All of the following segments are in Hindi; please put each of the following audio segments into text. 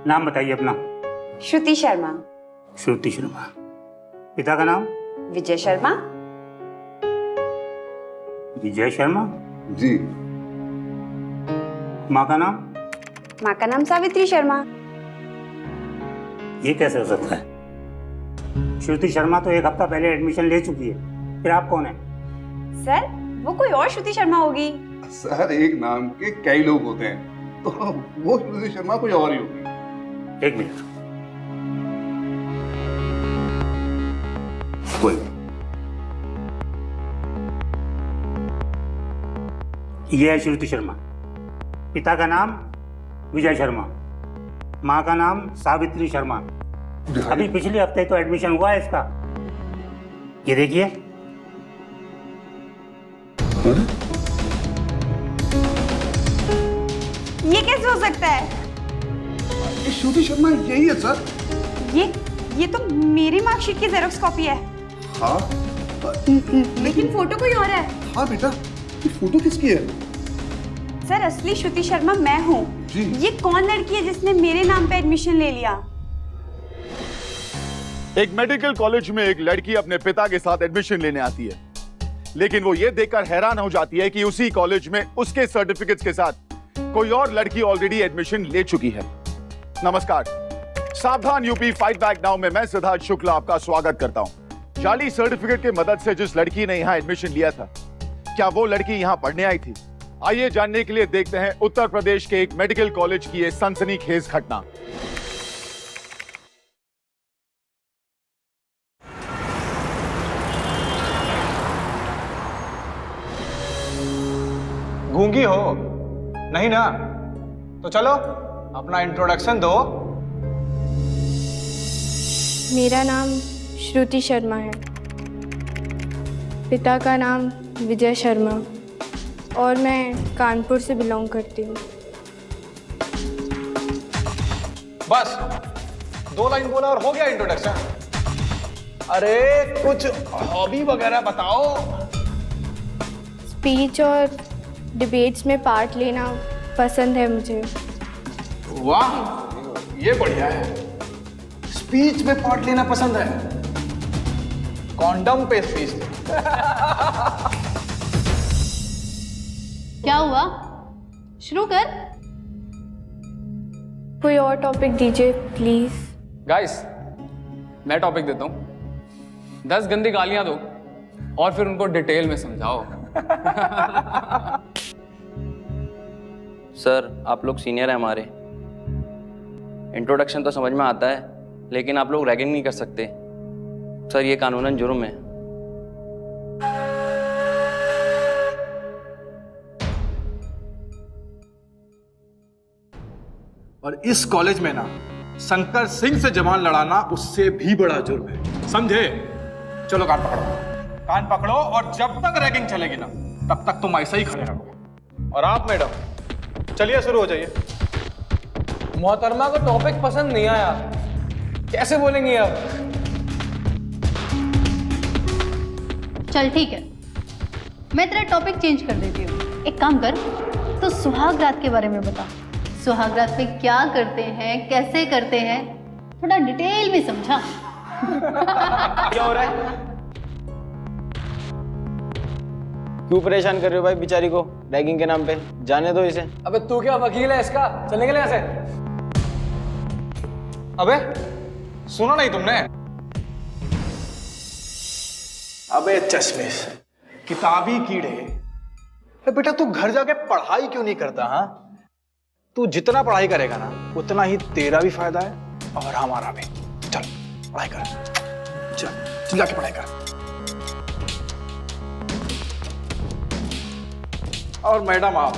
नाम बताइए अपना। श्रुति शर्मा। श्रुति शर्मा। पिता का नाम? विजय शर्मा। विजय शर्मा जी। माँ का नाम? माँ का नाम सावित्री शर्मा। ये कैसे हो सकता है? श्रुति शर्मा तो एक हफ्ता पहले एडमिशन ले चुकी है, फिर आप कौन है? सर वो कोई और श्रुति शर्मा होगी। सर एक नाम के कई लोग होते हैं, तो वो श्रुति शर्मा कोई और ही होगी। एक मिनट। कोई ये है श्रुति शर्मा। पिता का नाम विजय शर्मा, माँ का नाम सावित्री शर्मा। अभी पिछले हफ्ते तो एडमिशन हुआ है इसका। ये देखिए। ये कैसे हो सकता है? ये श्रुति शर्मा यही है सर। ये तो मेरी मार्कशीट की जेरोक्स कॉपी है। हाँ लेकिन फोटो कोई और है। हाँ बेटा, ये फोटो किसकी है? सर असली श्रुति शर्मा मैं हूँ। जी। ये कौन लड़की है जिसने मेरे नाम पे एडमिशन ले लिया? एक मेडिकल कॉलेज में एक लड़की अपने पिता के साथ एडमिशन लेने आती है, लेकिन वो ये देखकर हैरान हो जाती है कि उसी कॉलेज में उसके सर्टिफिकेट्स के साथ कोई और लड़की ऑलरेडी एडमिशन ले चुकी है। नमस्कार, सावधान यूपी फाइट बैक नाउ में मैं सिद्धार्थ शुक्ला आपका स्वागत करता हूं। जाली सर्टिफिकेट की मदद से जिस लड़की ने यहां एडमिशन लिया था, क्या वो लड़की यहां पढ़ने आई थी? आइए जानने के लिए देखते हैं उत्तर प्रदेश के एक मेडिकल कॉलेज की ये सनसनीखेज घटना। गूंगी हो? नहीं ना? तो चलो अपना इंट्रोडक्शन दो। मेरा नाम श्रुति शर्मा है। पिता का नाम विजय शर्मा और मैं कानपुर से बिलोंग करती हूँ। बस 2 लाइन बोला और हो गया इंट्रोडक्शन। अरे कुछ हॉबी वगैरह बताओ। स्पीच और डिबेट्स में पार्ट लेना पसंद है मुझे। वाह, ये बढ़िया है। स्पीच में पार्ट लेना पसंद है। कॉन्डम पे स्पीच। क्या हुआ? शुरू कर। कोई और टॉपिक दीजिए प्लीज। गाइस, मैं टॉपिक देता हूँ। 10 गंदी गालियां दो और फिर उनको डिटेल में समझाओ। सर आप लोग सीनियर हैं हमारे, इंट्रोडक्शन तो समझ में आता है, लेकिन आप लोग रैगिंग नहीं कर सकते सर, ये कानूनन जुर्म है। और इस कॉलेज में ना शंकर सिंह से जवान लड़ाना उससे भी बड़ा जुर्म है, समझे? चलो कान पकड़ो, कान पकड़ो, और जब तक रैगिंग चलेगी ना तब तक तुम ऐसा ही खड़े रहो। और आप मैडम चलिए शुरू हो जाइए। मोहतरमा को टॉपिक पसंद नहीं आया, कैसे बोलेंगे अब? चल ठीक है, मैं तेरा टॉपिक चेंज कर देती हूँ। एक काम कर, तो सुहाग रात के बारे में बता। सुहाग रात पे क्या करते हैं, कैसे करते हैं, थोड़ा डिटेल में समझा। क्या हो रहा है? क्यों परेशान कर रहे हो भाई बेचारी को रैगिंग के नाम पे? जाने दो इसे। अबे तू क्या वकील है इसका? चलने के लिए ऐसे? अबे सुना नहीं तुमने? अबे चश्मिश, किताबी कीड़े। बेटा तू घर जाके पढ़ाई क्यों नहीं करता? हाँ, तू जितना पढ़ाई करेगा ना उतना ही तेरा भी फायदा है और हमारा भी। चल पढ़ाई कर, चल जाके पढ़ाई कर। और मैडम आप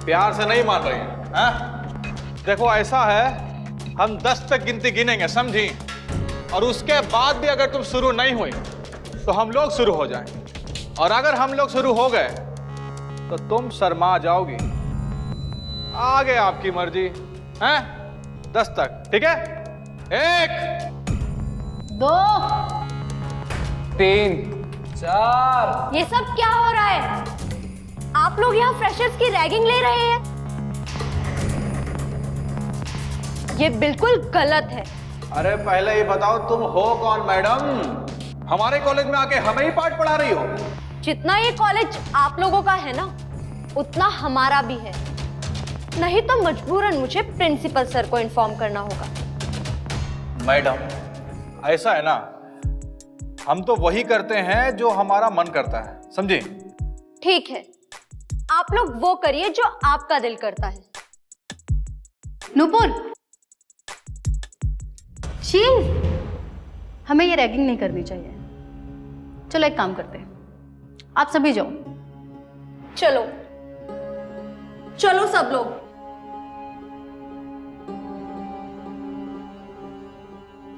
प्यार से नहीं मान रही हैं, हाँ? देखो ऐसा है, हम 10 तक गिनती गिनेंगे, समझी? और उसके बाद भी अगर तुम शुरू नहीं हुई तो हम लोग शुरू हो जाएं। और अगर हम लोग शुरू हो गए तो तुम शर्मा जाओगी। आगे आपकी मर्जी, हैं? 10 तक, ठीक है? 1 2 3 4। ये सब क्या हो रहा है? आप लोग यहाँ फ्रेशर्स की रैगिंग ले रहे हैं? ये बिल्कुल गलत है। अरे पहले ये बताओ तुम हो कौन मैडम? हमारे कॉलेज में आके हमें ही पाठ पढ़ा रही हो? जितना ये कॉलेज आप लोगों का है ना, उतना हमारा भी है। नहीं तो मजबूरन मुझे प्रिंसिपल सर को इन्फॉर्म करना होगा। मैडम ऐसा है ना, हम तो वही करते हैं जो हमारा मन करता है, समझे? ठीक है, आप लोग वो करिए जो आपका दिल करता है। नूपुर, शील, हमें ये रैगिंग नहीं करनी चाहिए। चलो एक काम करते हैं, आप सभी जाओ। चलो चलो सब लोग।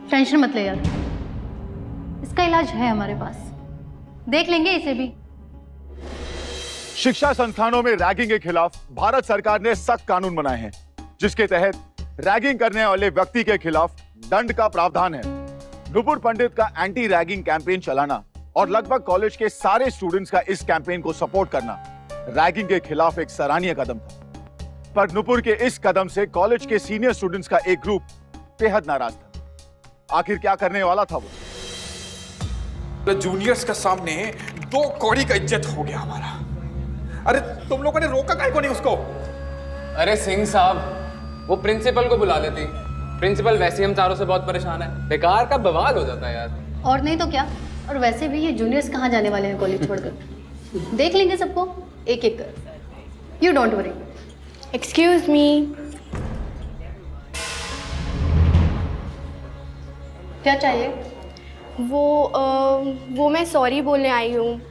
टेंशन मत ले यार, इसका इलाज है हमारे पास, देख लेंगे इसे भी। शिक्षा संस्थानों में रैगिंग के खिलाफ भारत सरकार ने सख्त कानून बनाए हैं, जिसके तहत रैगिंग करने वाले व्यक्ति के खिलाफ दंड का प्रावधान है। नुपुर पंडित का एंटी रैगिंग कैंपेन चलाना और लगभग कॉलेज के सारे स्टूडेंट्स का इस कैंपेन को सपोर्ट करना रैगिंग के खिलाफ एक सराहनीय कदम था। पर नुपुर के इस कदम से कॉलेज के सीनियर स्टूडेंट्स का एक ग्रुप बेहद नाराज था। आखिर क्या करने वाला था वो? जूनियर्स के सामने 2 कौड़ी का इज्जत हो गया हमारा। अरे तुम लोगों ने रोका काहे को नहीं उसको? अरे सिंह साहब, वो प्रिंसिपल को बुला लेती। प्रिंसिपल वैसे ही हम चारों से बहुत परेशान है, बेकार का बवाल हो जाता है यार। और नहीं तो क्या, और वैसे भी ये जूनियर्स कहाँ जाने वाले हैं कॉलेज छोड़कर? देख लेंगे सबको एक एक कर। You don't worry. Excuse me. क्या चाहिए? वो मैं सॉरी बोलने आई हूँ।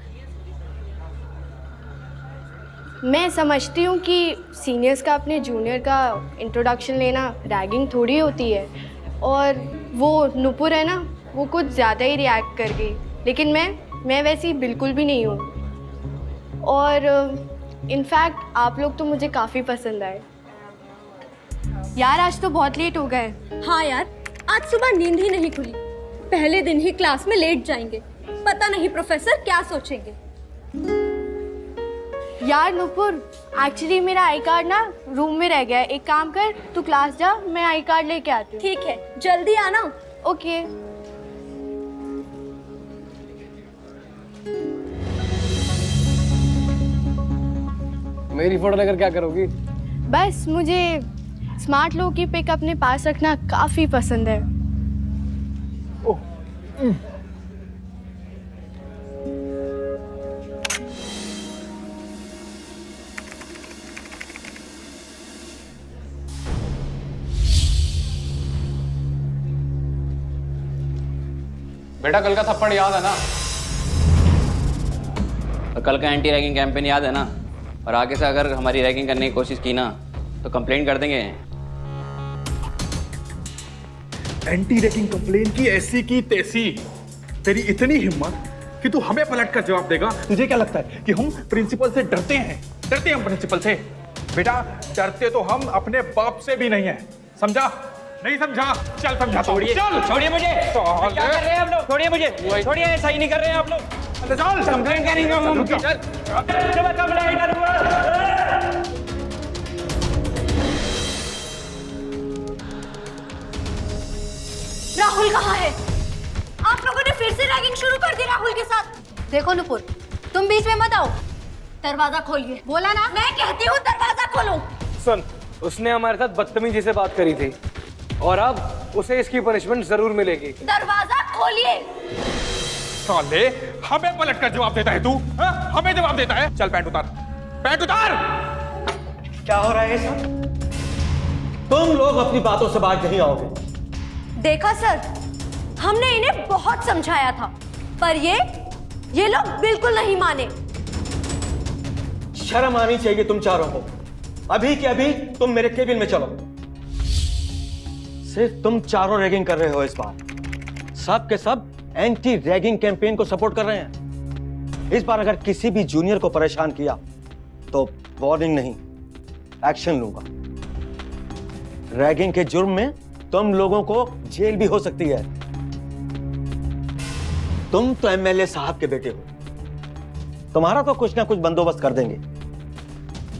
मैं समझती हूँ कि सीनियर्स का अपने जूनियर का इंट्रोडक्शन लेना रैगिंग थोड़ी होती है, और वो नुपुर है ना, वो कुछ ज़्यादा ही रिएक्ट कर गई, लेकिन मैं वैसी बिल्कुल भी नहीं हूँ। और इनफैक्ट आप लोग तो मुझे काफ़ी पसंद आए। यार आज तो बहुत लेट हो गए। हाँ यार, आज सुबह नींद ही नहीं खुली। पहले दिन ही क्लास में लेट जाएंगे, पता नहीं प्रोफेसर क्या सोचेंगे। यार नुपुर, एक्चुअली मेरा आई कार्ड ना रूम में रह गया है। एक काम कर, तू क्लास जा, मैं आई कार्ड लेके आती हूँ। ठीक है, जल्दी आना। ओके। मेरी फोटो लेकर क्या करोगी? बस मुझे स्मार्ट लोगों की पिक अपने पास रखना काफी पसंद है। बेटा कल का थप्पड़ याद है ना? और कल का एंटी रैगिंग कैंपेन याद है ना? और आगे से अगर हमारी रैगिंग करने की कोशिश की ना तो कंप्लेंट कर देंगे। एंटी रैगिंग कंप्लेन की ऐसी की तैसी। तेरी इतनी हिम्मत कि तू हमें पलट कर जवाब देगा? तुझे क्या लगता है कि हम प्रिंसिपल से डरते हैं? डरते हैं हम प्रिंसिपल से? बेटा डरते तो हम अपने बाप से भी नहीं है, समझा? नहीं समझा? चल समझा। छोड़िए मुझे। क्या कर रहे हैं आप लोग? छोड़िए मुझे, छोड़िए, सही नहीं कर रहे हैं आप लोग। चल कंप्लेंट करेंगे हम। राहुल कहाँ है? आप लोगों ने फिर से रैगिंग शुरू कर दी राहुल के साथ। देखो नुपुर, तुम बीच में मत आओ। दरवाजा खोलिए। बोला ना, मैं कहती हूँ दरवाजा खोलो। सुन, उसने हमारे साथ बदतमीजी से बात करी थी और अब उसे इसकी पनिशमेंट जरूर मिलेगी। दरवाजा खोलिए। साले, हमें पलट कर जवाब देता है तू? हाँ? हमें जवाब देता है? चल पैंट उतार, पैंट उतार। क्या हो रहा है सब? तुम लोग अपनी बातों से बाहर नहीं आओगे। देखा सर, हमने इन्हें बहुत समझाया था, पर ये लोग बिल्कुल नहीं माने। शर्म आनी चाहिए तुम चारों को। अभी के अभी तुम मेरे केबिन में चलो। सिर्फ तुम चारों रैगिंग कर रहे हो इस बार। सब के सब एंटी रैगिंग कैंपेन को सपोर्ट कर रहे हैं। इस बार अगर किसी भी जूनियर को परेशान किया तो वार्निंग नहीं, एक्शन लूंगा। रैगिंग के जुर्म में तुम लोगों को जेल भी हो सकती है। तुम तो एमएलए साहब के बेटे हो, तुम्हारा तो कुछ ना कुछ बंदोबस्त कर देंगे,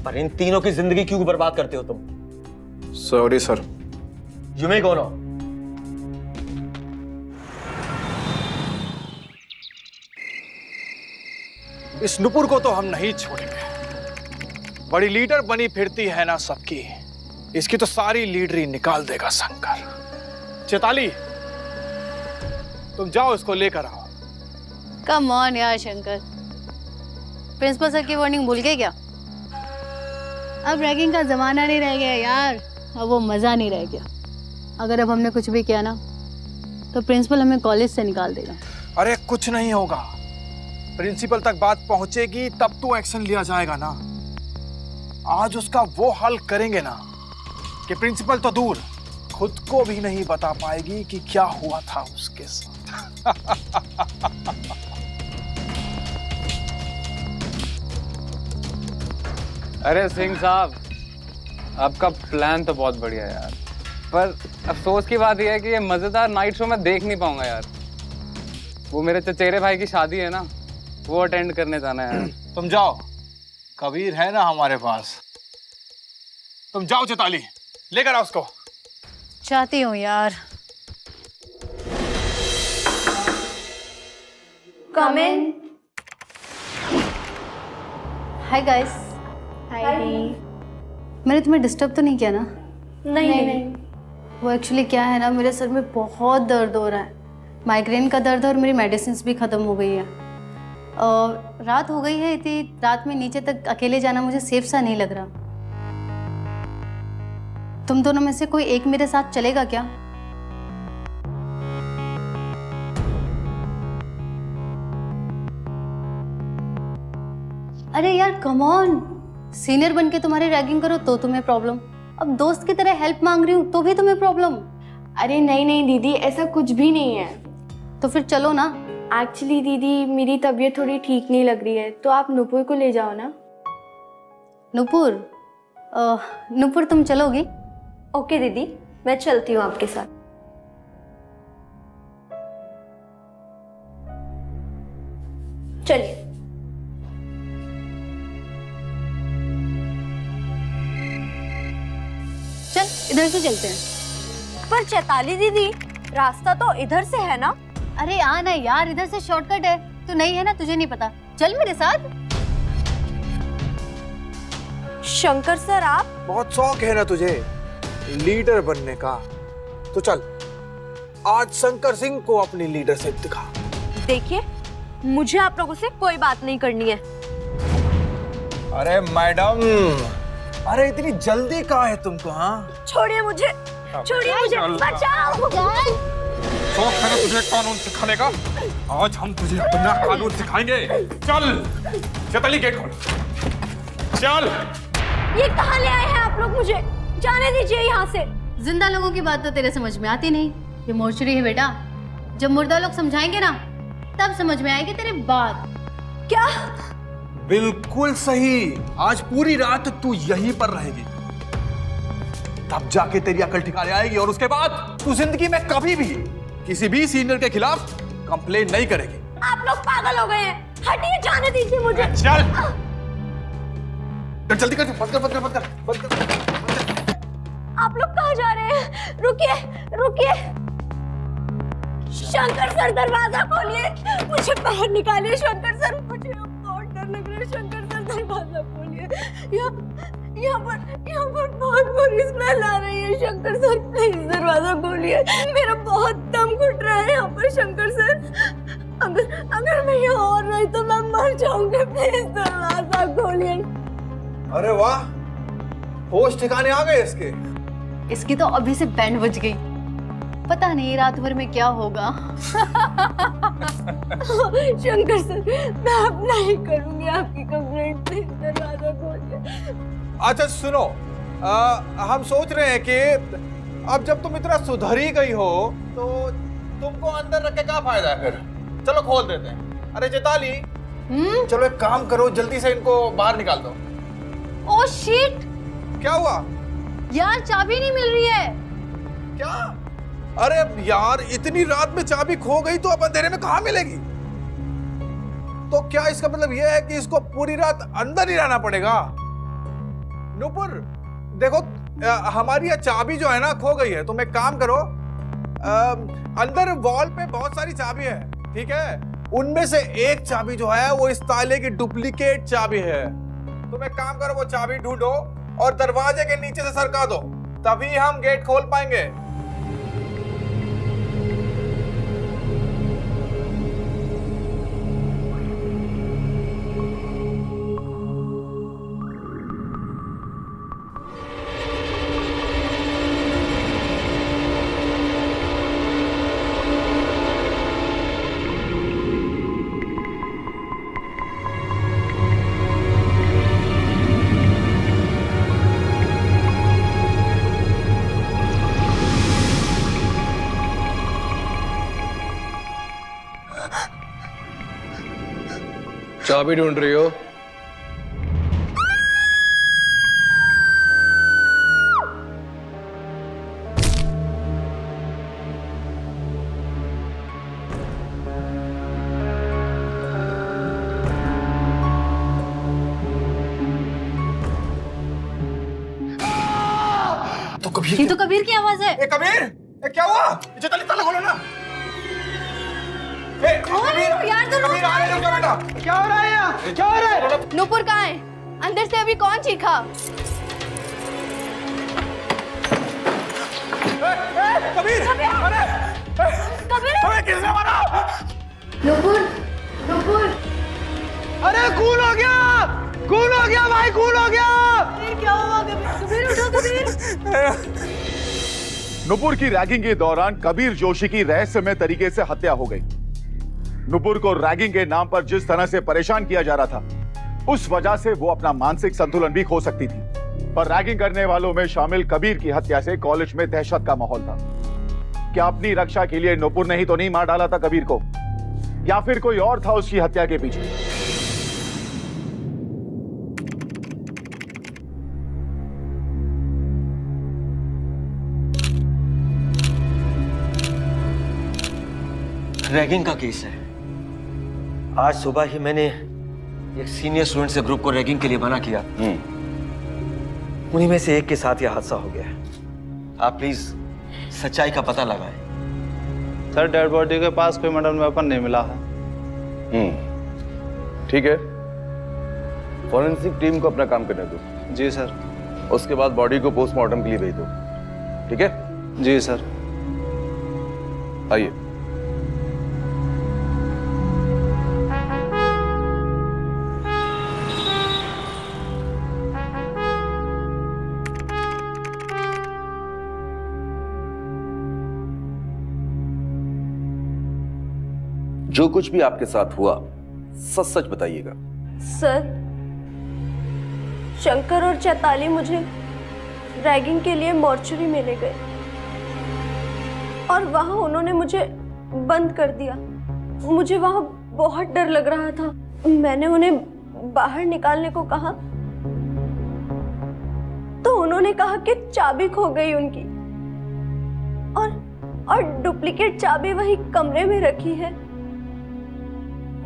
पर इन तीनों की जिंदगी क्यों बर्बाद करते हो तुम? Sorry sir, You may go now. इस नुपुर को तो हम नहीं छोड़ेंगे। बड़ी लीडर बनी फिरती है ना सबकी, इसकी तो सारी लीडरी निकाल देगा शंकर। चेताली, तुम जाओ इसको लेकर आओ। कम ऑन यार शंकर, प्रिंसिपल सर की वार्निंग भूल गए क्या? अब रैगिंग का जमाना नहीं रह गया यार, अब वो मजा नहीं रह गया। अगर अब हमने कुछ भी किया ना तो प्रिंसिपल हमें कॉलेज से निकाल देगा। अरे कुछ नहीं होगा, प्रिंसिपल तक बात पहुंचेगी तब तो एक्शन लिया जाएगा ना। आज उसका वो हाल करेंगे ना कि प्रिंसिपल तो दूर, खुद को भी नहीं बता पाएगी कि क्या हुआ था उसके साथ। अरे सिंह साहब, आपका प्लान तो बहुत बढ़िया है यार, पर अफसोस की बात यह है कि ये मजेदार नाइट शो मैं देख नहीं पाऊंगा यार। वो मेरे चचेरे भाई की शादी है ना, वो अटेंड करने जाना है। तुम जाओ, कबीर है ना हमारे पास। तुम जाओ चेताली, लेकर आओ उसको। चाहती हूँ यार। Come in. Hi guys. Hi. मैंने तुम्हें डिस्टर्ब तो नहीं किया ना? नहीं। वो एक्चुअली क्या है ना, मेरे सर में बहुत दर्द हो रहा है, माइग्रेन का दर्द है और मेरी मेडिसिन भी ख़त्म हो गई है। रात हो गई है, इतनी रात में नीचे तक अकेले जाना मुझे सेफ सा नहीं लग रहा। तुम दोनों में से कोई एक मेरे साथ चलेगा क्या? अरे यार कम ऑन, सीनियर बन के तुम्हारी रैगिंग करो तो तुम्हें प्रॉब्लम, अब दोस्त की तरह हेल्प मांग रही हूँ तो भी तुम्हें प्रॉब्लम। अरे नहीं दीदी, ऐसा कुछ भी नहीं है। तो फिर चलो ना। एक्चुअली दीदी मेरी तबीयत थोड़ी ठीक नहीं लग रही है, तो आप नुपुर को ले जाओ ना। नुपुर तुम चलोगी? ओके दीदी, मैं चलती हूँ आपके साथ। चलिए। चल इधर से चलते हैं। पर चैताली दीदी, रास्ता तो इधर से है ना? अरे आ ना यार, इधर से शॉर्टकट है। तू नहीं है ना, तुझे नहीं पता, चल मेरे साथ। शंकर सर, आप बहुत शौक है ना तुझे लीडर बनने का, तो चल आज शंकर सिंह को अपनी लीडरशिप दिखा। देखिए, मुझे आप लोगों से कोई बात नहीं करनी है। अरे मैडम, अरे इतनी जल्दी कहाँ है तुमको? हाँ छोड़िए मुझे, छोड़िए मुझे, बचाओ। शौक है ना तुझे कानून सिखाने का? आज हम तुझे अपना कानून सिखाएंगे। चल चेताली, गेट खोल, चल। ये कहाँ ले आए हैं आप लोग? मुझे जाने दीजिए यहाँ से। जिंदा लोगों की बात तो तेरे समझ में आती नहीं, ये मोर्चरी है बेटा। जब मुर्दा लोग समझाएंगे ना तब समझ में आएगी तेरी बात। क्या? बिल्कुल सही, आज पूरी रात तू यहीं पर रहेगी, तब जाके तेरी अकल ठिकाने आएगी और उसके बाद तू जिंदगी में कभी भी किसी भी सीनियर के खिलाफ कंप्लेन नहीं करेगी। आप लोग पागल हो गए हैं, हटिए, जाने दीजिए मुझे। चल जल्दी कर, बंद कर। आप लोग कहाँ जा रहे हैं? रुकिए। शंकर सर, दरवाजा खोलिए, मुझे बाहर निकालिए। शंकर सर, मुझे बहुत डर लग रहा है। शंकर सर, दरवाजा खोलिए। यहाँ पर बहुत बुरी स्मेल आ रही है। शंकर सर, प्लीज दरवाजा खोलिए, मेरा बहुत दम घुट रहा है यहाँ पर। शंकर सर, अगर मैं यहाँ और रही तो मैं मर जाऊंगी। प्लीज दरवाजा खोलिए। अरे वाह, होश ठिकाने आ गए इसके। इसकी तो अभी से बैंड बज गई, पता नहीं रात भर में क्या होगा। शंकर सर, मैं अब नहीं करूंगी आपकी कंप्लेंट, प्लीज दरवाजा खोलिए। अच्छा सुनो, हम सोच रहे हैं कि अब जब तुम इतना सुधर ही गई हो तो तुमको अंदर रख के क्या फायदा है फिर? चलो खोल देते हैं। अरे चेताली, चलो एक काम करो, जल्दी से इनको बाहर निकाल दो। Oh shit! क्या हुआ यार, चाबी नहीं मिल रही है। क्या? अरे यार, इतनी रात में चाबी खो गई तो अब अंधेरे में कहाँ मिलेगी? तो क्या इसका मतलब यह है कि इसको पूरी रात अंदर ही रहना पड़ेगा? नुपुर देखो, हमारी ये चाबी जो है ना खो गई है। तुम एक काम करो, अंदर वॉल पे बहुत सारी चाबी है, ठीक है? उनमें से एक चाबी जो है वो इस ताले की डुप्लीकेट चाबी है। तुम एक काम करो, वो चाबी ढूंढो और दरवाजे के नीचे से सरका दो, तभी हम गेट खोल पाएंगे। चाबी ढूंढ रही हो? ये तो कबीर की आवाज है। ए कबीर, ए क्या हुआ? इसे ताला खोलो ना। ए कबीर, यार दोनों कबीर आ रहे हो क्या बेटा? क्या हो रहा है यहाँ? क्या हो रहा है? नूपुर कहाँ है? अंदर से अभी कौन चीखा? कबीर, अरे कबीर, अरे किसने मारा? नूपुर, नूपुर, अरे खून हो गया, खून हो गया भाई, खून हो गया। क्या हुआ कबीर? कबीर उठो कबीर। नुपुर की रैगिंग के दौरान कबीर जोशी की रहस्यमय तरीके से हत्या हो गई। नुपुर को रैगिंग के नाम पर जिस तरह से परेशान किया जा रहा था, उस वजह से वो अपना मानसिक संतुलन भी खो सकती थी। पर रैगिंग करने वालों में शामिल कबीर की हत्या से कॉलेज में दहशत का माहौल था। क्या अपनी रक्षा के लिए नुपुर ने ही तो नहीं मार डाला था कबीर को, या फिर कोई और था उसकी हत्या के पीछे? रैगिंग का केस है। आज सुबह ही मैंने एक सीनियर स्टूडेंट से ग्रुप को रैगिंग के लिए मना किया। उन्हीं में से एक के साथ यह हादसा हो गया है। आप प्लीज सच्चाई का पता लगाएं। सर, डेड बॉडी के पास कोई मर्डर वेपन नहीं मिला है। ठीक है, फॉरेंसिक टीम को अपना काम करने दो। जी सर। उसके बाद बॉडी को पोस्टमार्टम के लिए भेज दो, ठीक है? जी सर। आइए। जो कुछ भी आपके साथ हुआ सच सच बताइएगा। सर, शंकर और चैताली मुझे रैगिंग के लिए मॉर्चरी में ले गए और वहां उन्होंने मुझे बंद कर दिया। मुझे वहां बहुत डर लग रहा था। मैंने उन्हें बाहर निकालने को कहा तो उन्होंने कहा कि चाबी खो गई उनकी, और डुप्लीकेट चाबी वही कमरे में रखी है।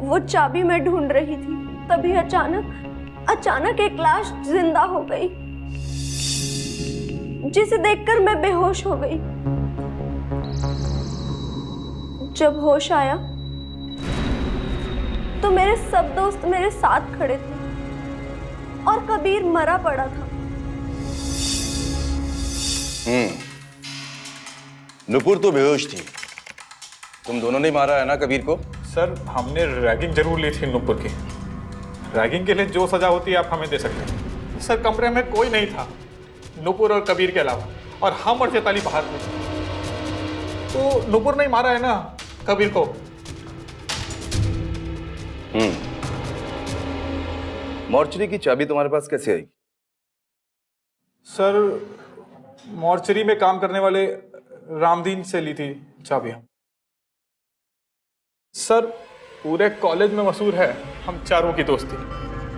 वो चाबी मैं ढूंढ रही थी, तभी अचानक एक लाश जिंदा हो गई, जिसे देखकर मैं बेहोश हो गई। जब होश आया तो मेरे सब दोस्त मेरे साथ खड़े थे और कबीर मरा पड़ा था। नुपुर तो बेहोश थी। तुम दोनों ने मारा है ना कबीर को? सर, हमने रैगिंग जरूर ली थी नुपुर की। रैगिंग के लिए जो सजा होती है आप हमें दे सकते हैं। सर, कमरे में कोई नहीं था नुपुर और कबीर के अलावा, और हम और चैताली बाहर थे। तो नुपुर ने मारा है ना कबीर को। मॉर्चरी की चाबी तुम्हारे पास कैसे आई? सर, मॉर्चरी में काम करने वाले रामदीन से ली थी चाबी हम। सर, पूरे कॉलेज में मशहूर है हम चारों की दोस्ती।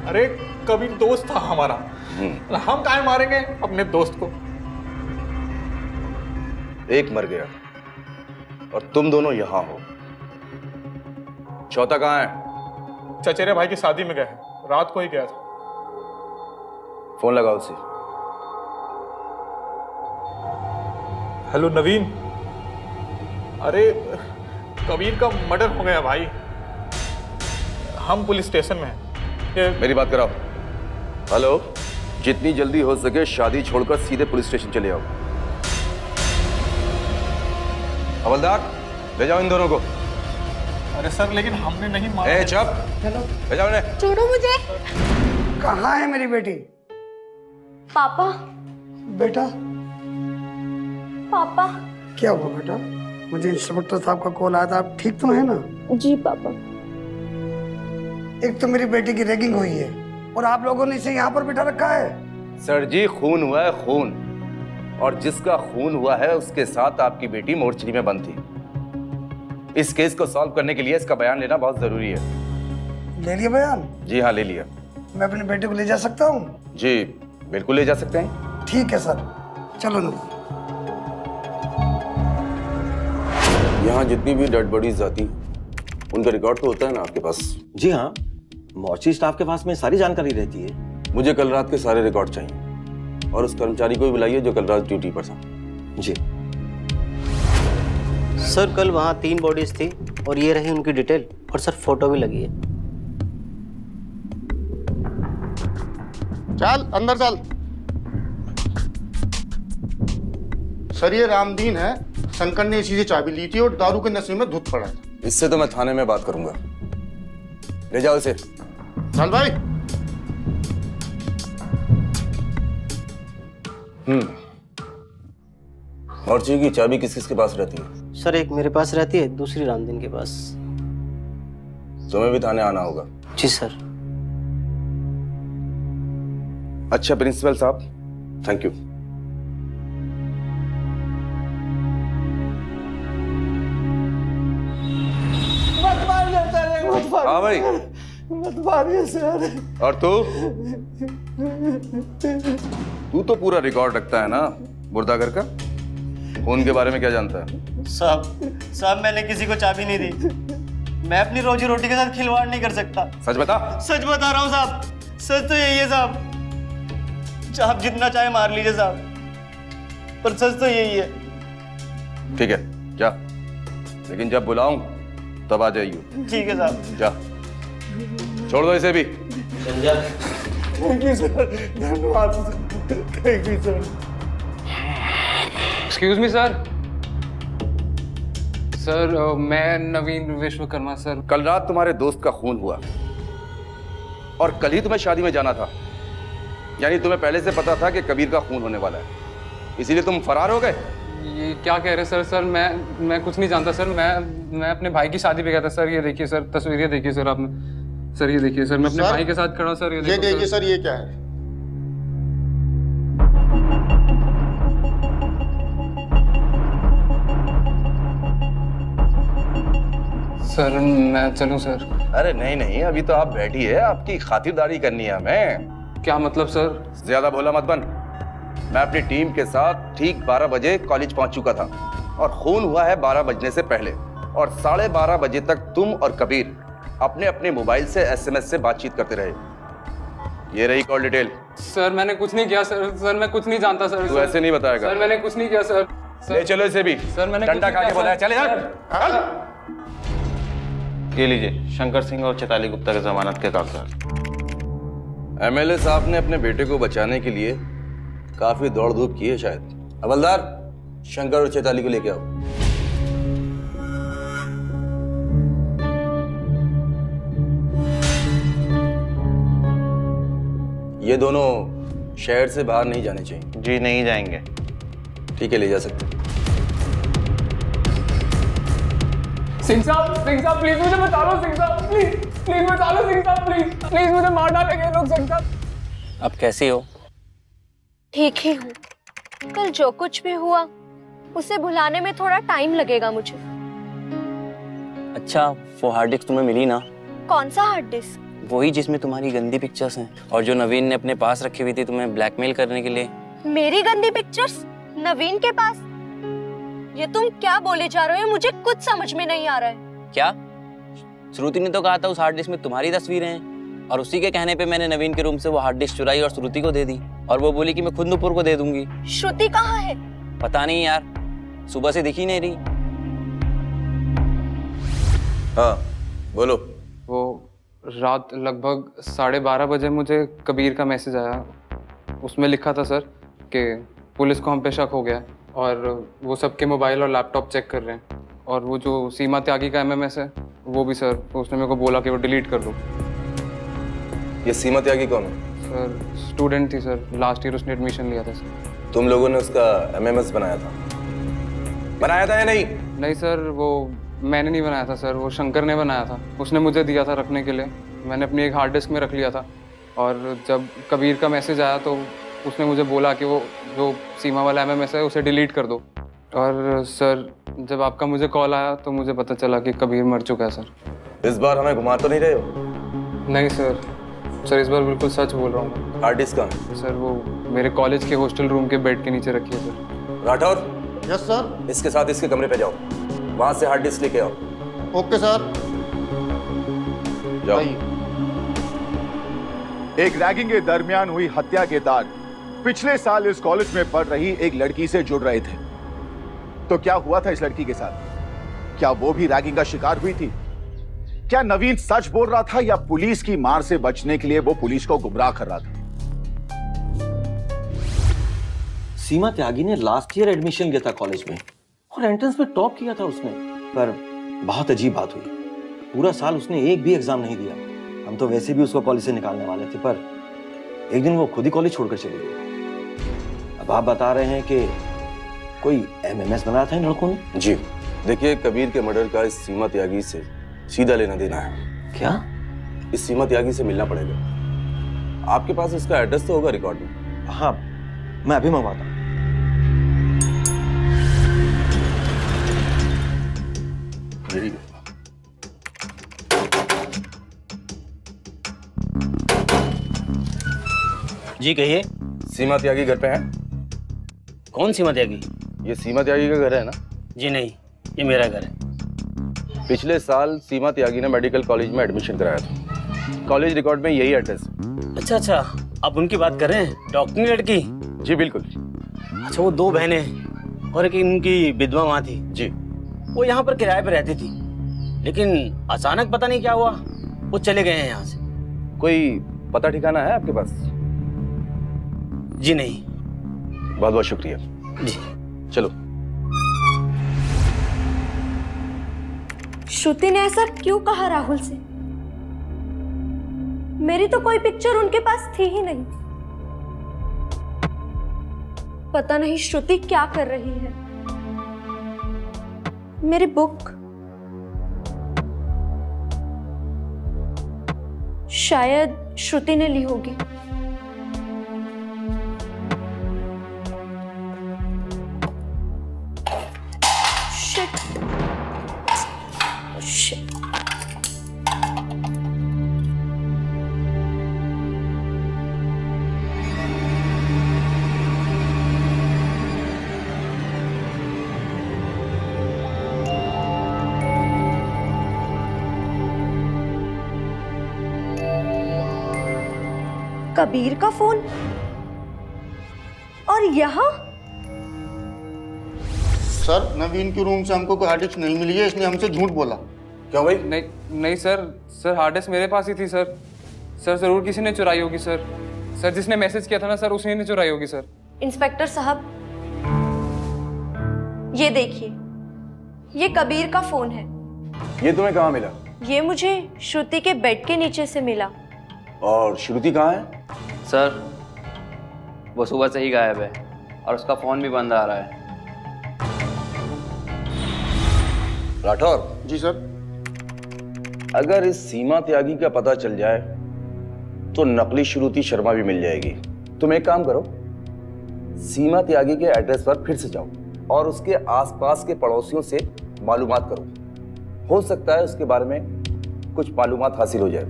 अरे कबीर दोस्त था हमारा, हम काहे मारेंगे अपने दोस्त को? एक मर गया और तुम दोनों यहां हो। चौथा कहां है? चचेरे भाई की शादी में गए, रात को ही गया था। फोन लगाओ उसे। हेलो नवीन, अरे कबीर का मर्डर हो गया भाई, हम पुलिस स्टेशन में हैं। मेरी बात कराओ। हेलो, जितनी जल्दी हो सके शादी छोड़कर सीधे पुलिस स्टेशन चले आओ। हवलदार, ले जाओ इन दोनों को। अरे सर, लेकिन हमने नहीं मारा। ए चुप, ले जाओ इन्हें। छोड़ो मुझे। कहाँ है मेरी बेटी? पापा। बेटा पापा। क्या हुआ बेटा? मुझे इंस्पेक्टर साहब का कॉल आया था, आप ठीक तो है ना? जी पापा। एक तो मेरी बेटी की रैगिंग हुई है और आप लोगों ने इसे यहाँ पर बिठा रखा है। सर जी, खून हुआ है खून, और जिसका खून हुआ है उसके साथ आपकी बेटी मोर्चरी में बंद थी। इस केस को सॉल्व करने के लिए इसका बयान लेना बहुत जरूरी है। ले लिया बयान? जी हाँ, ले लिया। मैं अपने बेटे को ले जा सकता हूँ? जी बिल्कुल ले जा सकते हैं। ठीक है सर, चलो ना। यहाँ जितनी भी डेड बॉडीज आती उनका रिकॉर्ड तो होता है ना आपके पास? जी हाँ, मोर्चरी स्टाफ के पास में सारी जानकारी रहती है। मुझे कल रात के सारे रिकॉर्ड चाहिए, और उस कर्मचारी को भी बुलाइए जो कल रात ड्यूटी पर था। जी सर, कल वहाँ 3 बॉडीज थी और ये रही उनकी डिटेल, और सर फोटो भी लगी है। चल अंदर चल। सर ये रामदीन है, शंकर ने इसी से चाबी ली थी और दारू के नशे में धुत पड़ा था। इससे तो मैं थाने में बात करूंगा। ले जाओ इसे। चल भाई। मोर्चरी की चाबी किस किस के पास रहती है? सर, एक मेरे पास रहती है, दूसरी रामदीन के पास। तुम्हें भी थाने आना होगा। जी सर। अच्छा प्रिंसिपल साहब, थैंक यू। मत मारिए सर, मत मारिए। हाँ भाई, मत मारिए सर। और तू तो पूरा रिकॉर्ड रखता है ना मुर्दागर का। खून के बारे में क्या जानता है? साहब मैंने किसी को चाबी नहीं दी। मैं अपनी रोजी रोटी के साथ खिलवाड़ नहीं कर सकता। सच बता। सच बता रहा हूँ साहब, सच तो यही है साहब। आप जितना चाहे मार लीजिए साहब, पर सच तो यही है। ठीक है, जा, लेकिन जब बुलाऊं तब आ जाइयो। ठीक है साहब। जा, छोड़ दो इसे भी। थैंक यू सर, धन्यवाद sir, thank you sir. Excuse me sir. Sir मैं नवीन विश्वकर्मा सर। कल रात तुम्हारे दोस्त का खून हुआ और कल ही तुम्हें शादी में जाना था, यानी तुम्हें पहले से पता था कि कबीर का खून होने वाला है, इसीलिए तुम फरार हो गए। ये क्या कह रहे सर? सर मैं कुछ नहीं जानता सर। मैं अपने भाई की शादी पे गया था सर। ये देखिए सर, तस्वीर ये देखिए सर आपने। सर ये देखिए सर, मैं अपने भाई के साथ खड़ा हूँ सर। ये देखिए सर, ये क्या है? सर मैं चलूं सर? अरे नहीं नहीं, अभी तो आप बैठी है, आपकी खातिरदारी करनी है हमें। क्या मतलब सर? ज्यादा भोला मत बन। मैं अपनी टीम के साथ ठीक 12 बजे कॉलेज पहुंच चुका था और खून हुआ है 12 बजने से पहले, और 12:30 बजे तक तुम और कबीर अपने अपने मोबाइल से SMS से बातचीत करते रहे। ये रही कॉल डिटेल। सर मैंने कुछ नहीं किया सर। सर मैं कुछ नहीं जानता सर। तू ऐसे नहीं बताएगा। सर मैंने कुछ नहीं किया सर। ले चलो इसे भी। सर मैंने डंडा खा के बोला है, चले यार। ये लीजिए, शंकर सिंह और चैताली गुप्ता के जमानत के कागजात। MLA साहब ने अपने बेटे को बचाने के लिए काफी दौड़ धूप की है शायद। हवलदार, शंकर और चैताली को लेके आओ। ये दोनों शहर से बाहर नहीं जाने चाहिए। जी नहीं जाएंगे। ठीक है, ले जा सकते हैं। सिंह साहब प्लीज मुझे बचा लो। सिंह साहब प्लीज बचा लो। सिंह साहब प्लीज मुझे मार डालेंगे लोग। सिंह साहब अब कैसी हो? ठीक ही हूँ। कल जो कुछ भी हुआ उसे भुलाने में थोड़ा टाइम लगेगा मुझे। अच्छा, वो हार्ड डिस्क तुम्हें मिली ना? कौन सा हार्ड डिस्क? वही जिसमें तुम्हारी गंदी पिक्चर्स हैं, और जो नवीन ने अपने पास रखी हुई थी तुम्हें ब्लैकमेल करने के लिए। मेरी गंदी पिक्चर्स नवीन के पास? ये तुम क्या बोले जा रहे हो? मुझे कुछ समझ में नहीं आ रहा है। क्या? श्रुति ने तो कहा था उस हार्ड डिस्क में तुम्हारी तस्वीरें हैं, और उसी के कहने पे मैंने नवीन के रूम से वो हार्ड डिस्क चुराई और श्रुति को दे दी, और वो बोली कि मैं खुद नुपुर को दे दूंगी। श्रुति कहाँ है? पता नहीं यार, सुबह से दिखी नहीं रही। हाँ बोलो। वो रात लगभग 12:30 बजे मुझे कबीर का मैसेज आया। उसमें लिखा था सर कि पुलिस को हम पे शक हो गया और वो सबके मोबाइल और लैपटॉप चेक कर रहे हैं। और वो जो सीमा त्यागी का MMS है वो भी सर, उसने मेरे को बोला कि वो डिलीट कर दो। ये सीमा त्यागी कौन है? सर स्टूडेंट थी सर, लास्ट ईयर उसने एडमिशन लिया था सर। तुम लोगों ने उसका MMS बनाया था या नहीं? नहीं सर, वो मैंने नहीं बनाया था सर, वो शंकर ने बनाया था। उसने मुझे दिया था रखने के लिए, मैंने अपनी एक हार्ड डिस्क में रख लिया था। और जब कबीर का मैसेज आया तो उसने मुझे बोला कि वो जो सीमा वाला MMS है उसे डिलीट कर दो। और सर जब आपका मुझे कॉल आया तो मुझे पता चला कि कबीर मर चुका है सर। इस बार हमें घुमा तो नहीं रहे हो? नहीं सर, सर इस बार बिल्कुल सच बोल रहा हूँ। हार्ड डिस्क कहाँ? सर वो मेरे कॉलेज के हॉस्टल रूम के बेड के नीचे रखी है सर। Rathore, yes sir. इसके साथ इसके कमरे पे जाओ, वहां से हार्ड डिस्क लेके आओ। Okay sir. जाओ। एक रैगिंग के दरमियान हुई हत्या के तार पिछले साल इस कॉलेज में पढ़ रही एक लड़की से जुड़ रहे थे। तो क्या हुआ था इस लड़की के साथ? क्या वो भी रैगिंग का शिकार हुई थी? क्या नवीन सच बोल रहा था या पुलिस की मार से बचने के लिए वो पुलिस को गुमराह कर रहा था? सीमा त्यागी ने लास्ट ईयर एडमिशन लिया था कॉलेज में और एंट्रेंस में टॉप किया था उसने। पर बहुत अजीब बात हुई, पूरा साल उसने एक भी एग्जाम नहीं दिया। हम तो वैसे भी उसको कॉलेज से निकालने वाले थे, पर एक दिन वो खुद ही कॉलेज छोड़कर चली गई। अब आप बता रहे हैं कि कोई MMS बनाया था इन लड़कों ने? जी देखिए, कबीर के मर्डर का इस सीमा त्यागी से सीधा लेना देना है। क्या? इस सीमा त्यागी से मिलना पड़ेगा। आपके पास उसका एड्रेस तो होगा रिकॉर्ड में? हाँ, मैं अभी मंगवाता हूँ। जी कहिए। सीमा त्यागी घर पे है? कौन सीमा त्यागी? ये सीमा त्यागी का घर है ना? जी नहीं, ये मेरा घर है। पिछले साल सीमा त्यागी ने मेडिकल कॉलेज में एडमिशन कराया था। कॉलेज रिकॉर्ड में यही एड्रेस। अच्छा अच्छा, आप उनकी बात कर रहे हैं, डॉक्टर की लड़की? जी बिल्कुल। अच्छा, वो 2 बहनें और एक इनकी विधवा माँ थी। जी। वो यहाँ पर किराए पर रहती थी, लेकिन अचानक पता नहीं क्या हुआ वो चले गए हैं यहाँ से। कोई पता ठिकाना है आपके पास? जी नहीं। बहुत बहुत शुक्रिया। जी चलो। श्रुति ने ऐसा क्यों कहा राहुल से? मेरी तो कोई पिक्चर उनके पास थी ही नहीं। पता नहीं श्रुति क्या कर रही है। मेरी बुक शायद श्रुति ने ली होगी। कबीर का फोन और यहाँ? सर, नवीन के रूम से हमको कोई हार्ड डिस्क नहीं मिली है, इसने हमसे झूठ बोला। क्यों भाई? नहीं सर हार्ड डिस्क मेरे पास ही थी सर। सर जरूर किसी ने चुराई होगी सर। सर जिसने मैसेज किया था ना सर, उसी ने चुराई होगी सर। इंस्पेक्टर साहब, ये देखिए, ये कबीर का फोन है। ये तुम्हें कहाँ मिला? ये मुझे श्रुति के बेड के नीचे से मिला। और श्रुति कहाँ है? सर वो सुबह से ही गायब है और उसका फोन भी बंद आ रहा है। राठौर। जी सर। अगर इस सीमा त्यागी का पता चल जाए तो नकली श्रुति शर्मा भी मिल जाएगी। तुम एक काम करो, सीमा त्यागी के एड्रेस पर फिर से जाओ और उसके आसपास के पड़ोसियों से मालूमात करो। हो सकता है उसके बारे में कुछ मालूमात हासिल हो जाए।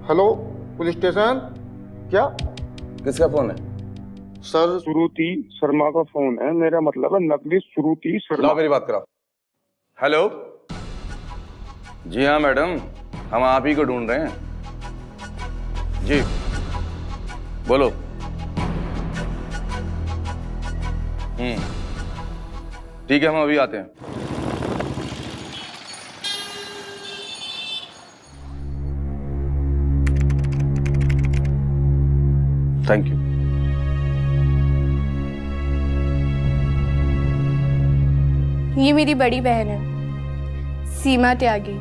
Hello police station. क्या? किसका फोन है? सर, श्रुति शर्मा का फोन है। मेरा मतलब है नकली श्रुति शर्मा। लो मेरी बात कराओ। हेलो। जी हाँ मैडम, हम आप ही को ढूंढ रहे हैं। जी बोलो। ठीक है, हम अभी आते हैं। Thank you. ये मेरी बड़ी बहन है, सीमा त्यागी।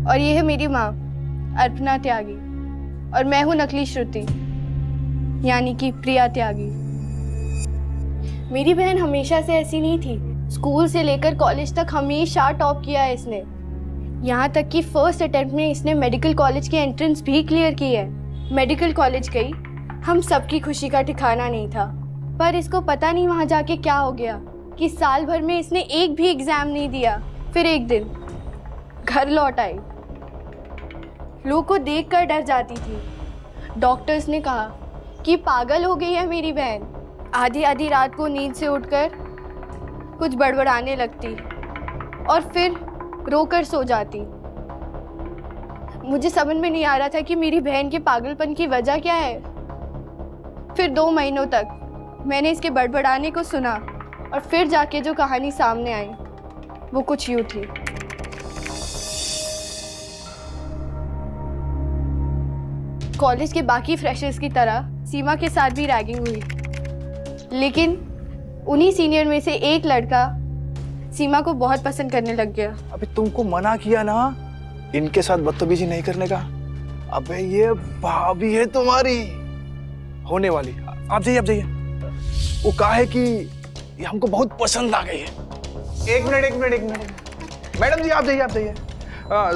और ये है मेरी माँ, अर्पणा त्यागी। और मैं हूँ नकली श्रुति, यानी कि प्रिया त्यागी। मेरी बहन हमेशा से ऐसी नहीं थी। स्कूल से लेकर कॉलेज तक हमेशा टॉप किया है इसने। यहाँ तक कि फर्स्ट अटेम्प्ट में इसने मेडिकल कॉलेज की एंट्रेंस भी क्लियर की है। मेडिकल कॉलेज गई, हम सबकी खुशी का ठिकाना नहीं था। पर इसको पता नहीं वहाँ जाके क्या हो गया कि साल भर में इसने एक भी एग्जाम नहीं दिया। फिर एक दिन घर लौट आई। लोग को देखकर डर जाती थी। डॉक्टर्स ने कहा कि पागल हो गई है मेरी बहन। आधी आधी रात को नींद से उठकर कुछ बड़बड़ाने लगती और फिर रोकर सो जाती। मुझे समझ में नहीं आ रहा था कि मेरी बहन के पागलपन की वजह क्या है। फिर 2 महीनों तक मैंने इसके बड़बड़ाने को सुना और फिर जाके जो कहानी सामने आई वो कुछ यूं थी। कॉलेज के बाकी फ्रेशर्स की तरह सीमा के साथ भी रैगिंग हुई, लेकिन उन्हीं सीनियर में से एक लड़का सीमा को बहुत पसंद करने लग गया। अबे तुमको मना किया ना इनके साथ बदतमीजी नहीं करने का। अबे ये भाभी है तुम्हारी होने वाली। आप जाइए, आप जाइए। वो कहा है कि ये हमको बहुत पसंद आ गई है। एक मिनट मैडम जी, आप जाइए, आप जाइए।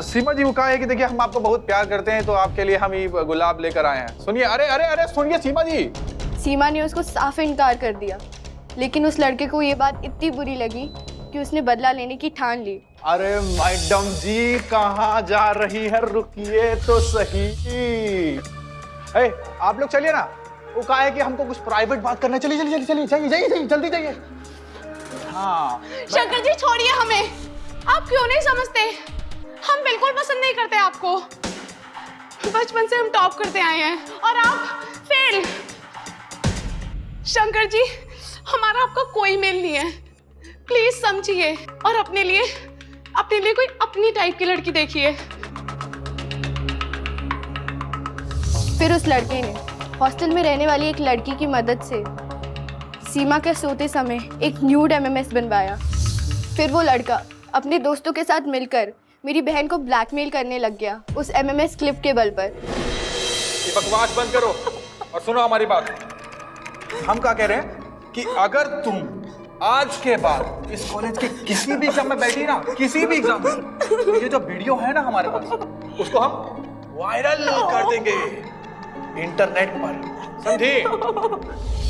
सीमा जी, वो कहा है कि देखिए हम आपको बहुत प्यार करते हैं, तो आपके लिए हम ये गुलाब लेकर आए हैं। सुनिए, अरे अरे अरे सुनिए सीमा जी। सीमा ने उसको साफ इनकार कर दिया, लेकिन उस लड़के को ये बात इतनी बुरी लगी कि उसने बदला लेने की ठान ली। अरे मैडम जी, कहाँ जा रही है? रुकिए तो सही। आप लोग चलिए ना। वो कहा है कि हमको कुछ प्राइवेट बात करना है। चलिए चलिए चलिए जाइए, जल्दी जाइए। हाँ शंकर जी, छोड़िए हमें। आप क्यों नहीं समझते? हम बिल्कुल पसंद नहीं करते आपको। बचपन से हम टॉप करते आए हैं और आप फेल। शंकर जी, हमारा आपका कोई मेल नहीं है। प्लीज समझिए और अपने लिए कोई अपनी टाइप की लड़की देखिए। फिर उस लड़के ने हॉस्टल में रहने वाली एक लड़की की मदद से सीमा के सोते समय एक न्यूड एमएमएस बनवाया। फिर वो लड़का अपने दोस्तों के साथ मिलकर मेरी बहन को ब्लैकमेल करने लग गया उस एमएमएस क्लिप के बल पर। ये बकवास बंद करो और सुनो हमारी बात। हम क्या कह रहे हैं कि अगर तुम आज के बाद इस कॉलेज के किसी भी एग्जाम में बैठी ना, किसी भी एग्जाम में, तो ये जो वीडियो है ना हमारे पास, उसको हम वायरल कर देंगे इंटरनेट पर, समझी?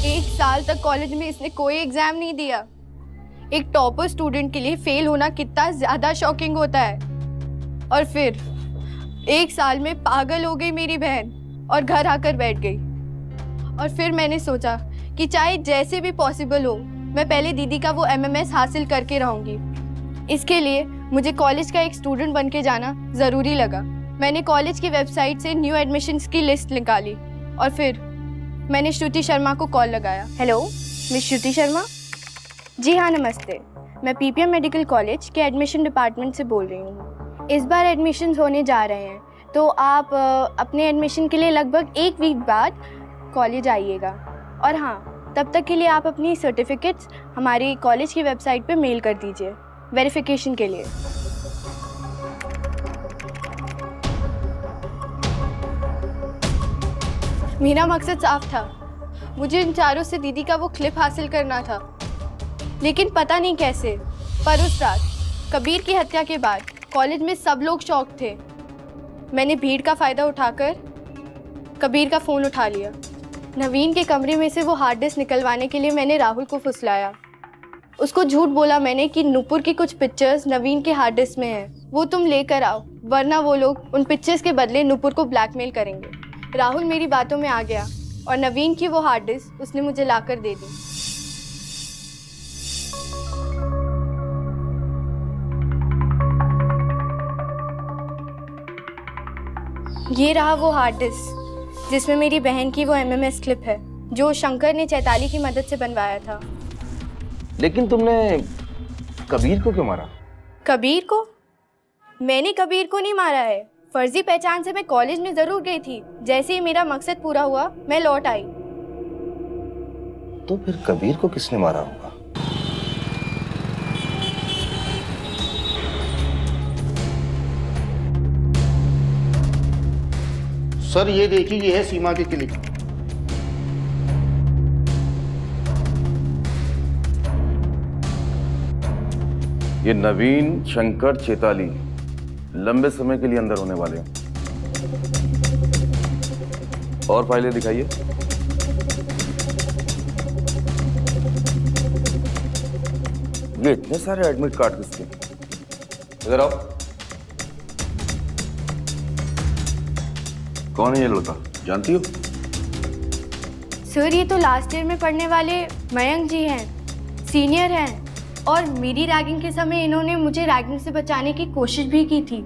1 साल तक कॉलेज में इसने कोई एग्जाम नहीं दिया। एक टॉपर स्टूडेंट के लिए फेल होना कितना ज्यादा शॉकिंग होता है। और फिर 1 साल में पागल हो गई मेरी बहन और घर आकर बैठ गई। और फिर मैंने सोचा कि चाहे जैसे भी पॉसिबल हो, मैं पहले दीदी का वो एमएमएस हासिल करके रहूंगी। इसके लिए मुझे कॉलेज का एक स्टूडेंट बन के जाना ज़रूरी लगा। मैंने कॉलेज की वेबसाइट से न्यू एडमिशन्स की लिस्ट निकाली और फिर मैंने श्रुति शर्मा को कॉल लगाया। हेलो, मिस श्रुति शर्मा? जी हाँ, नमस्ते। मैं पीपीएम मेडिकल कॉलेज के एडमिशन डिपार्टमेंट से बोल रही हूँ। इस बार एडमिशन्स होने जा रहे हैं, तो आप अपने एडमिशन के लिए लगभग 1 वीक बाद कॉलेज आइएगा। और हाँ, तब तक के लिए आप अपनी सर्टिफिकेट्स हमारी कॉलेज की वेबसाइट पे मेल कर दीजिए वेरिफिकेशन के लिए। मेरा मकसद साफ था, मुझे इन चारों से दीदी का वो क्लिप हासिल करना था। लेकिन पता नहीं कैसे, पर उस रात कबीर की हत्या के बाद कॉलेज में सब लोग शॉक थे। मैंने भीड़ का फ़ायदा उठाकर कबीर का फ़ोन उठा लिया। नवीन के कमरे में से वो हार्ड डिस्क निकलवाने के लिए मैंने राहुल को फुसलाया। उसको झूठ बोला मैंने कि नूपुर की कुछ पिक्चर्स नवीन के हार्ड डिस्क में हैं, वो तुम लेकर आओ, वरना वो लोग उन पिक्चर्स के बदले नूपुर को ब्लैकमेल करेंगे। राहुल मेरी बातों में आ गया और नवीन की वो हार्ड डिस्क उसने मुझे लाकर दे दी। ये रहा वो हार्ड डिस्क जिसमें मेरी बहन की वो एमएमएस क्लिप है। जो शंकर ने चैताली की मदद से बनवाया था। लेकिन तुमने कबीर को क्यों मारा? कबीर को? मैंने कबीर को नहीं मारा है। फर्जी पहचान से मैं कॉलेज में जरूर गई थी। जैसे ही मेरा मकसद पूरा हुआ मैं लौट आई। तो फिर कबीर को किसने मारा होगा? सर ये देखिए, ये है सीमा की क्लिप। ये नवीन, शंकर, चेताली लंबे समय के लिए अंदर होने वाले हैं। और फाइलें दिखाइए। ये इतने सारे एडमिट कार्ड किसके? इधर आओ। कौन है ये लड़का, जानती हो? सर ये तो लास्ट ईयर में पढ़ने वाले मयंक जी हैं, सीनियर हैं। और मेरी रैगिंग के समय इन्होंने मुझे रैगिंग से बचाने की कोशिश भी की थी।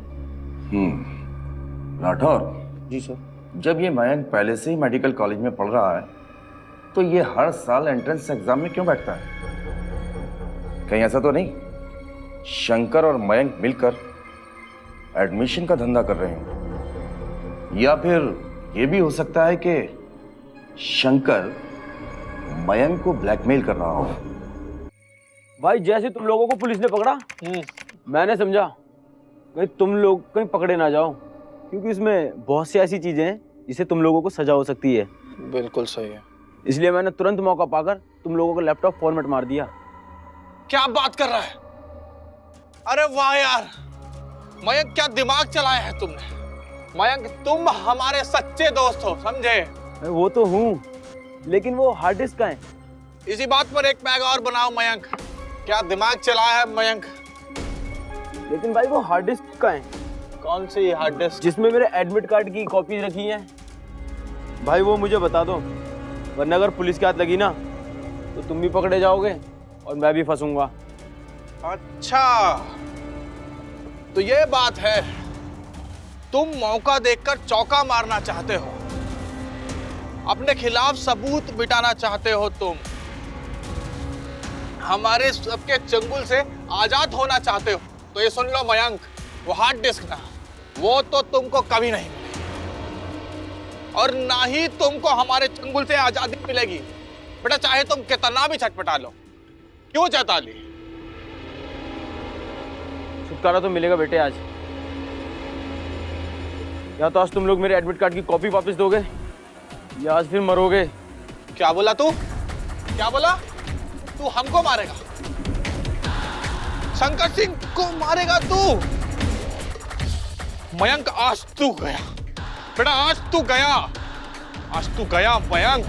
राठौर जी सर। जब ये मयंक पहले से ही मेडिकल कॉलेज में पढ़ रहा है तो ये हर साल एंट्रेंस एग्जाम में क्यों बैठता है? कहीं ऐसा तो नहीं शंकर और मयंक मिलकर एडमिशन का धंधा कर रहे हैं? या फिर ये भी हो सकता है कि शंकर मयंक को ब्लैकमेल कर रहा हो? भाई जैसे तुम लोगों को पुलिस ने पकड़ा, मैंने समझा कहीं तुम लोग कहीं पकड़े ना जाओ, क्योंकि इसमें बहुत सी ऐसी चीजें हैं जिससे तुम लोगों को सजा हो सकती है। बिल्कुल सही है। इसलिए मैंने तुरंत मौका पाकर तुम लोगों का लैपटॉप फॉर्मेट मार दिया। क्या बात कर रहा है? अरे वाह यार, मयंक क्या दिमाग चलाया है तुमने। मयंक तुम हमारे सच्चे दोस्त हो, समझे? वो तो हूँ, लेकिन वो हार्ड डिस्क का है। इसी बात पर एक पैग और बनाओ मयंक। क्या दिमाग चलाया है मयंक। लेकिन भाई वो हार्ड डिस्क का है। कौन सी हार्ड डिस्क? जिसमें मेरे एडमिट कार्ड की कॉपी रखी है। भाई वो मुझे बता दो, वरना अगर पुलिस के हाथ लगी ना तो तुम भी पकड़े जाओगे और मैं भी फंसूंगा। अच्छा तो ये बात है, तुम मौका देखकर चौका मारना चाहते हो, अपने खिलाफ सबूत मिटाना चाहते हो, तुम हमारे सबके चंगुल से आजाद होना चाहते हो। तो ये सुन लो मयंक, वो हार्ड डिस्क ना, वो तो तुमको कभी नहीं मिलेगी और ना ही तुमको हमारे चंगुल से आजादी मिलेगी। बेटा चाहे तुम कितना भी छटपटा लो। क्यों चैताली? छुटकारा तो मिलेगा बेटे आज। या तो आज तुम लोग मेरे एडमिट कार्ड की कॉपी वापस दोगे या आज फिर मरोगे। क्या बोला तू? क्या बोला? तू हमको मारेगा? शंकर सिंह को मारेगा तू? मयंक आज तू गया बेटा, आज तू गया, आज तू गया मयंक।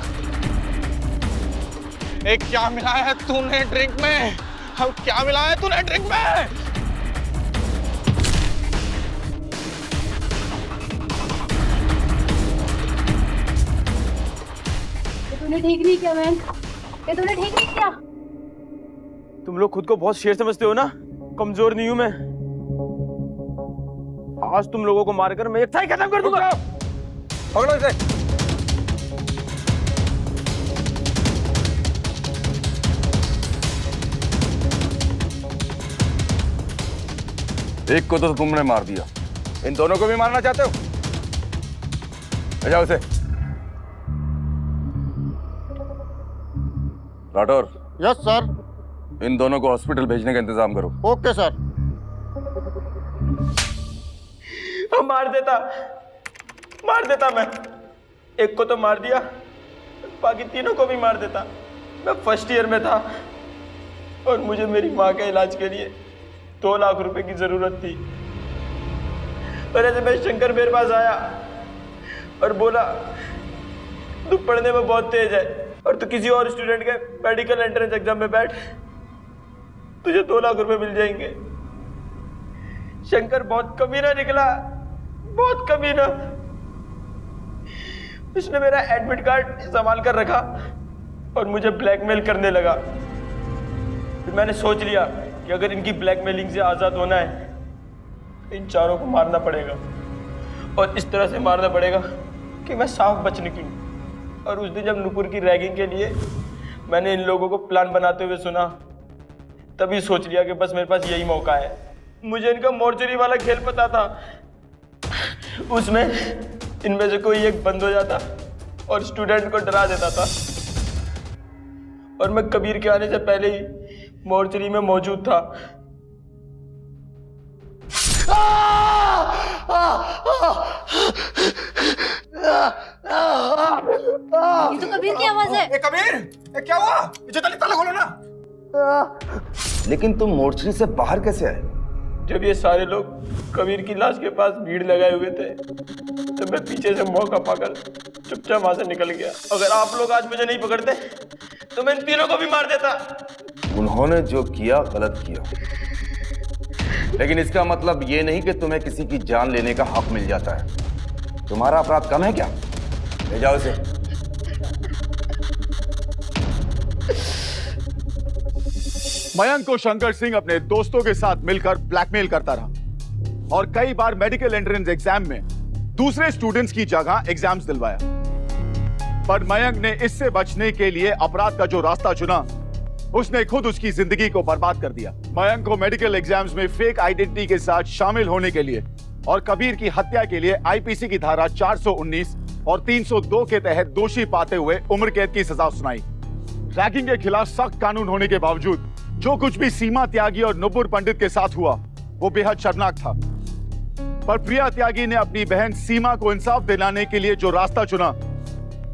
एक क्या मिलाया है तूने ड्रिंक में? हम क्या मिलाया है तूने ड्रिंक में? तूने ठीक नहीं किया मयंक, ये तूने ठीक नहीं किया। तुम लोग खुद को बहुत शेर समझते हो ना, कमजोर नहीं हूं मैं। आज तुम लोगों को मारकर मैं एक थाई खत्म कर दूंगा। पकड़ो इसे। एक को तो तुमने मार दिया, इन दोनों को भी मारना चाहते हो? ले जाओ इसे। राठौर। Yes sir. इन दोनों को हॉस्पिटल भेजने का इंतजाम करो। Okay sir. मार देता मैं। एक को तो मार दिया, बाकी तीनों को भी मार देता। मैं फर्स्ट ईयर में था और मुझे मेरी माँ के इलाज के लिए 2 लाख रुपए की जरूरत थी। और ऐसे में शंकर मेरे पास आया और बोला तू पढ़ने में बहुत तेज है और तू किसी और स्टूडेंट के मेडिकल एंट्रेंस एग्जाम में बैठ, तुझे 2 लाख रुपए मिल जाएंगे। शंकर बहुत कमीना निकला, बहुत कमीना। उसने मेरा एडमिट कार्ड संभाल कर रखा और मुझे ब्लैकमेल करने लगा। फिर मैंने सोच लिया कि अगर इनकी ब्लैकमेलिंग से आजाद होना है इन चारों को मारना पड़ेगा और इस तरह से मारना पड़ेगा कि मैं साफ बच निकलूं। और उस दिन जब नुपुर की रैगिंग के लिए मैंने इन लोगों को प्लान बनाते हुए सुना, तभी सोच लिया कि बस मेरे पास यही मौका है। मुझे इनका मोर्चरी वाला खेल पता था, उसमें इनमें से कोई एक बंद हो जाता और स्टूडेंट को डरा देता था, और मैं कबीर के आने से पहले ही मोर्चरी में मौजूद था। ये तो कबीर की आवाज है। कबीर, क्या हुआ? चेताली, ताला खोलो ना। लेकिन तुम मोर्चरी से बाहर कैसे आए? जब ये सारे लोग कबीर की लाश के पास भीड़ लगाए हुए थे, तो मैं पीछे से मौका पाकर चुपचाप वहां से निकल गया। अगर आप लोग आज मुझे नहीं पकड़ते तो मैं इन तीनों को भी मार देता। उन्होंने जो किया गलत किया, लेकिन इसका मतलब ये नहीं कि तुम्हें किसी की जान लेने का हक मिल जाता है। तुम्हारा अपराध कम है क्या? ले जाओ इसे। मयंक को शंकर सिंह अपने दोस्तों के साथ मिलकर ब्लैकमेल करता रहा और कई बार मेडिकल एंट्रेंस एग्जाम में दूसरे स्टूडेंट्स की जगह एग्जाम्स दिलवाया। पर मयंक ने इससे बचने के लिए अपराध का जो रास्ता चुना, उसने खुद उसकी जिंदगी को बर्बाद कर दिया। मयंक को मेडिकल एग्जाम्स में फेक आइडेंटिटी के साथ शामिल होने के लिए और कबीर की हत्या के लिए आईपीसी की धारा 419 और 302 के तहत दोषी पाते हुए उम्र कैद की सजा सुनाई। रैगिंग के खिलाफ सख्त कानून होने के बावजूद जो कुछ भी सीमा त्यागी और नुपुर पंडित के साथ हुआ, वो बेहद शर्मनाक था। पर प्रिया त्यागी ने अपनी बहन सीमा को इंसाफ दिलाने के लिए जो रास्ता चुना,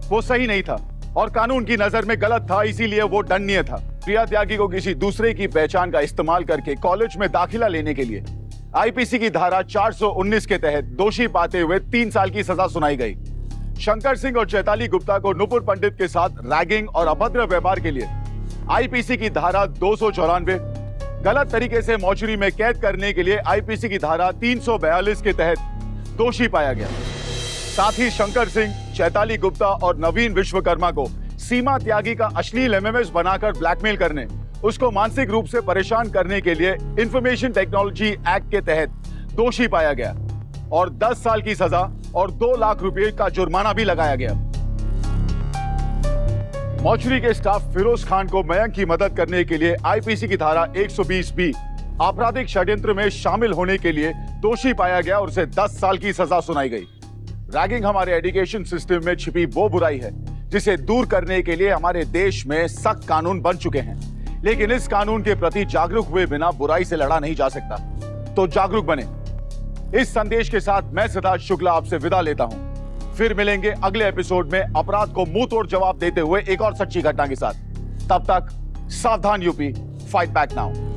वो सही नहीं था और कानून की नजर में गलत था, इसीलिए वो दंडनीय था। प्रिया त्यागी को किसी दूसरे की पहचान का इस्तेमाल करके कॉलेज में दाखिला लेने के लिए आईपीसी की धारा 419 के तहत दोषी पाते हुए 3 साल की सजा सुनाई गई। शंकर सिंह और चैताली गुप्ता को नुपुर पंडित के साथ रैगिंग और अभद्र व्यवहार के लिए आईपीसी की धारा 294, गलत तरीके से मौचरी में कैद करने के लिए आईपीसी की धारा 342 के तहत दोषी पाया गया। साथ ही शंकर सिंह, चैताली गुप्ता और नवीन विश्वकर्मा को सीमा त्यागी का अश्लील एमएमएस बनाकर ब्लैकमेल करने, उसको मानसिक रूप से परेशान करने के लिए इंफॉर्मेशन टेक्नोलॉजी एक्ट के तहत दोषी पाया गया और 10 साल की सजा और 2 लाख रुपए का जुर्माना भी लगाया गया। मौचरी के स्टाफ फिरोज खान को मयंक की मदद करने के लिए आईपीसी की धारा 120B आपराधिक षड्यंत्र में शामिल होने के लिए दोषी पाया गया और उसे 10 साल की सजा सुनाई गई। रैगिंग हमारे एजुकेशन सिस्टम में छिपी वो बुराई है जिसे दूर करने के लिए हमारे देश में सख्त कानून बन चुके हैं, लेकिन इस कानून के प्रति जागरूक हुए बिना बुराई से लड़ा नहीं जा सकता। तो जागरूक बने। इस संदेश के साथ मैं सिद्धार्थ शुक्ला आपसे विदा लेता हूं। फिर मिलेंगे अगले एपिसोड में अपराध को मुंह तोड़ जवाब देते हुए एक और सच्ची घटना के साथ। तब तक सावधान यूपी, फाइट बैक नाउ।